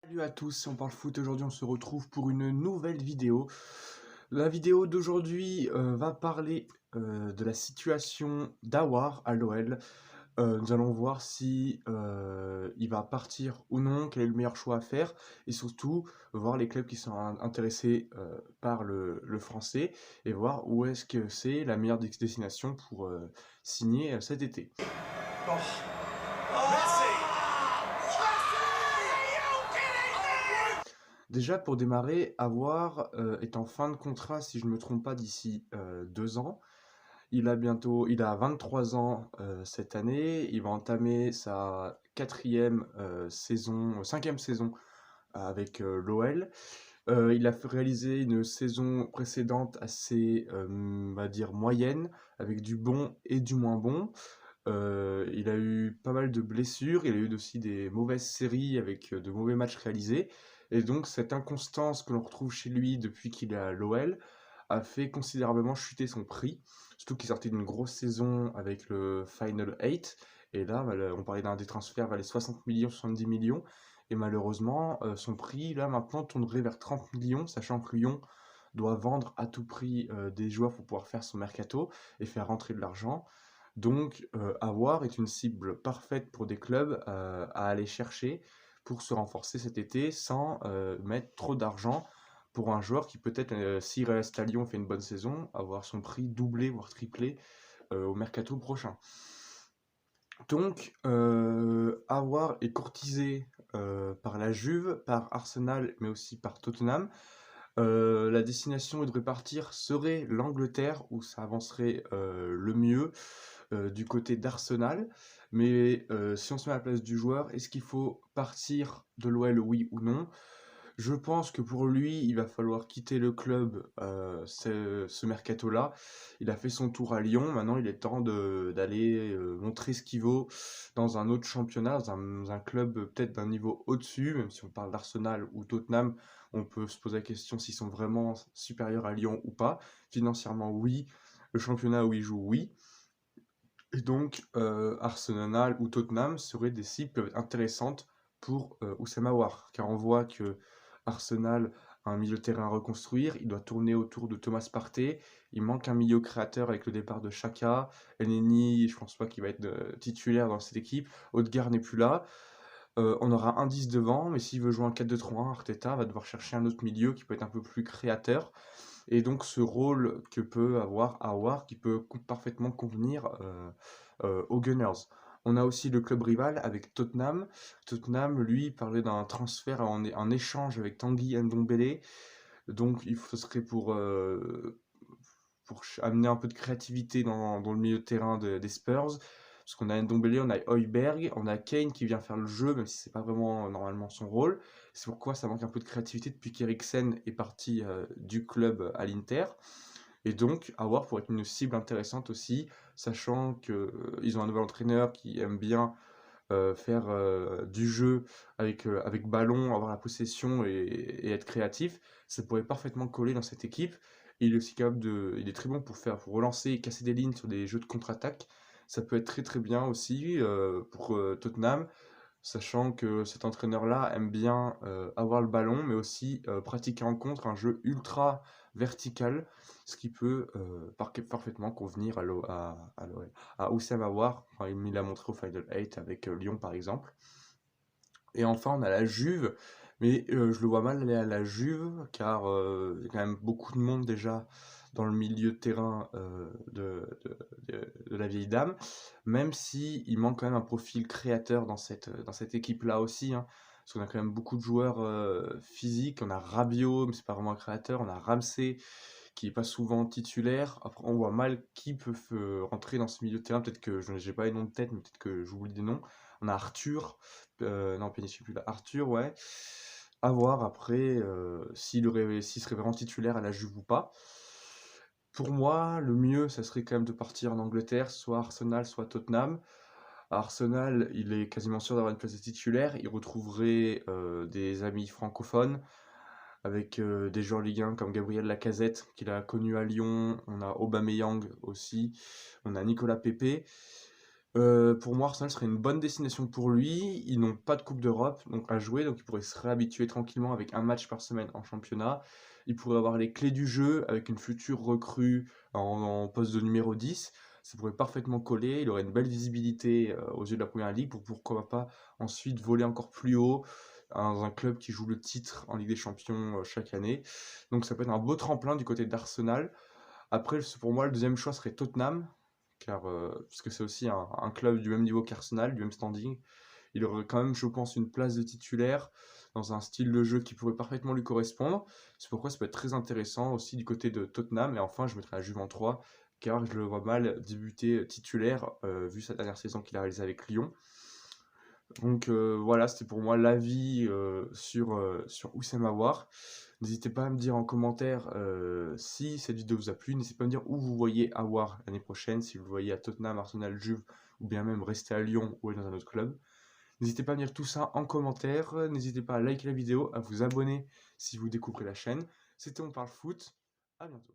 Salut à tous, si on parle foot, aujourd'hui on se retrouve pour une nouvelle vidéo. La vidéo d'aujourd'hui va parler de la situation d'Aouar à l'OL. Nous allons voir si il va partir ou non, quel est le meilleur choix à faire, et surtout voir les clubs qui sont intéressés par le français, et voir où est-ce que c'est la meilleure destination pour signer cet été. Oh, Messi! Déjà, pour démarrer, Aouar est en fin de contrat, si je ne me trompe pas, d'ici 2 ans. Il a 23 ans cette année. Il va entamer sa cinquième saison avec l'OL. Il a réalisé une saison précédente assez, on va dire, moyenne, avec du bon et du moins bon. Il a eu pas mal de blessures, il a eu aussi des mauvaises séries avec de mauvais matchs réalisés. Et donc cette inconstance que l'on retrouve chez lui depuis qu'il est à l'OL a fait considérablement chuter son prix. Surtout qu'il sortait d'une grosse saison avec le Final 8. Et là, on parlait d'un des transferts vers les 60 millions, 70 millions. Et malheureusement, son prix, là, maintenant, tournerait vers 30 millions, sachant que Lyon doit vendre à tout prix des joueurs pour pouvoir faire son mercato et faire rentrer de l'argent. Donc, Aouar est une cible parfaite pour des clubs à aller chercher pour se renforcer cet été sans mettre trop d'argent pour un joueur qui peut-être, s'il reste à Lyon, fait une bonne saison, avoir son prix doublé, voire triplé au mercato prochain. Donc, Aouar est courtisé par la Juve, par Arsenal, mais aussi par Tottenham. La destination où il devrait partir serait l'Angleterre, où ça avancerait le mieux du côté d'Arsenal. Mais si on se met à la place du joueur, est-ce qu'il faut partir de l'OL, oui ou non? Je pense que pour lui, il va falloir quitter le club ce mercato-là. Il a fait son tour à Lyon, maintenant il est temps d'aller montrer ce qu'il vaut dans un autre championnat, dans un club peut-être d'un niveau au-dessus, même si on parle d'Arsenal ou Tottenham, on peut se poser la question s'ils sont vraiment supérieurs à Lyon ou pas. Financièrement, oui. Le championnat où il joue, oui. Et donc, Arsenal ou Tottenham seraient des cibles intéressantes pour Oussama Aouar, car on voit que Arsenal a un milieu de terrain à reconstruire, il doit tourner autour de Thomas Partey, il manque un milieu créateur avec le départ de Xhaka, Elneny, je pense pas qu'il va être titulaire dans cette équipe, Odegaard n'est plus là, on aura un 10 devant, mais s'il veut jouer un 4-2-3-1, Arteta va devoir chercher un autre milieu qui peut être un peu plus créateur, et donc ce rôle que peut avoir Aouar qui peut parfaitement convenir aux Gunners. On a aussi le club rival avec Tottenham. Tottenham, lui, parlait d'un transfert en échange avec Tanguy Ndombele. Donc il serait pour amener un peu de créativité dans le milieu de terrain des Spurs. Parce qu'on a Ndombele, on a Højbjerg, on a Kane qui vient faire le jeu, même si c'est pas vraiment normalement son rôle. C'est pourquoi ça manque un peu de créativité depuis qu'Eriksen est parti du club à l'Inter. Et donc, avoir pour être une cible intéressante aussi, sachant qu'ils ont un nouvel entraîneur qui aime bien faire du jeu avec ballon, avoir la possession et être créatif, ça pourrait parfaitement coller dans cette équipe. Il est aussi il est très bon pour relancer et casser des lignes sur des jeux de contre-attaque. Ça peut être très très bien aussi pour Tottenham, sachant que cet entraîneur-là aime bien avoir le ballon, mais aussi pratiquer en contre un jeu ultra vertical, ce qui peut parfaitement convenir à Oussem Aouar, quand il l'a montré au Final 8 avec Lyon par exemple. Et enfin, on a la Juve, mais je le vois mal aller à la Juve, car il y a quand même beaucoup de monde déjà dans le milieu de terrain de la vieille dame, même si il manque quand même un profil créateur dans cette équipe-là aussi, hein, parce qu'on a quand même beaucoup de joueurs physiques, on a Rabiot, mais c'est pas vraiment un créateur, on a Ramsey, qui est pas souvent titulaire. Après, on voit mal qui peut rentrer dans ce milieu de terrain. Peut-être que je n'ai pas les noms de tête, mais peut-être que j'oublie des noms. On a Arthur, non, je sais plus là. Arthur, ouais. À voir après s'il serait vraiment titulaire à la Juve ou pas. Pour moi, le mieux, ça serait quand même de partir en Angleterre, soit Arsenal, soit Tottenham. À Arsenal, il est quasiment sûr d'avoir une place de titulaire. Il retrouverait des amis francophones avec des joueurs Ligue 1 comme Gabriel Lacazette, qu'il a connu à Lyon. On a Aubameyang aussi. On a Nicolas Pepe. Pour moi, Arsenal serait une bonne destination pour lui. Ils n'ont pas de coupe d'Europe donc à jouer, donc il pourrait se réhabituer tranquillement avec un match par semaine en championnat. Il pourrait avoir les clés du jeu avec une future recrue en poste de numéro 10. Ça pourrait parfaitement coller. Il aurait une belle visibilité, aux yeux de la Première Ligue pour pourquoi pas ensuite voler encore plus haut dans un club qui joue le titre en Ligue des Champions, chaque année. Donc ça peut être un beau tremplin du côté d'Arsenal. Après, pour moi, le deuxième choix serait Tottenham, car parce que c'est aussi un club du même niveau qu'Arsenal, du même standing. Il aurait quand même, je pense, une place de titulaire dans un style de jeu qui pourrait parfaitement lui correspondre. C'est pourquoi ça peut être très intéressant aussi du côté de Tottenham. Et enfin, je mettrai la Juve en 3, car je le vois mal débuter titulaire, vu sa dernière saison qu'il a réalisée avec Lyon. Donc voilà, c'était pour moi l'avis sur Houssem Aouar. N'hésitez pas à me dire en commentaire si cette vidéo vous a plu. N'hésitez pas à me dire où vous voyez Aouar l'année prochaine, si vous le voyez à Tottenham, Arsenal, Juve, ou bien même rester à Lyon ou aller dans un autre club. N'hésitez pas à me dire tout ça en commentaire. N'hésitez pas à liker la vidéo, à vous abonner si vous découvrez la chaîne. C'était On Parle Foot. À bientôt.